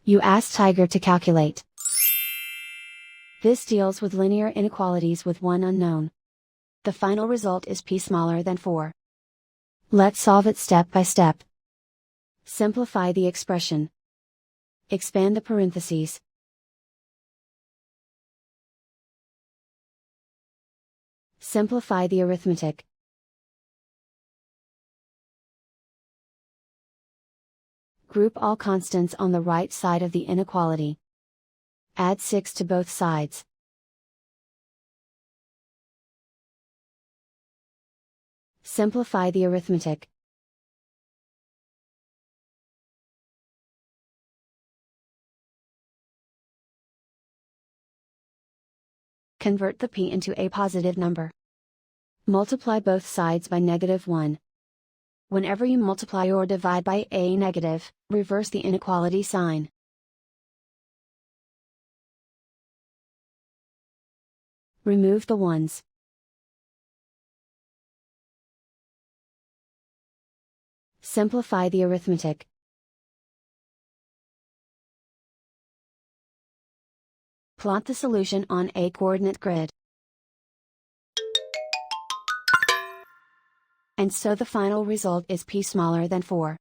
You ask Tiger to calculate. This deals with linear inequalities with one unknown. The final result is p smaller than 4. Let's solve it step by step. Simplify the expression. Expand the parentheses. Simplify the arithmetic. Group all constants on the right side of the inequality. Add 6 to both sides. Simplify the arithmetic. Convert the p into a positive number. Multiply both sides by -1. Whenever you multiply or divide by a negative, reverse the inequality sign. Remove the ones. Simplify the arithmetic. Plot the solution on a coordinate grid. And so the final result is p smaller than 4.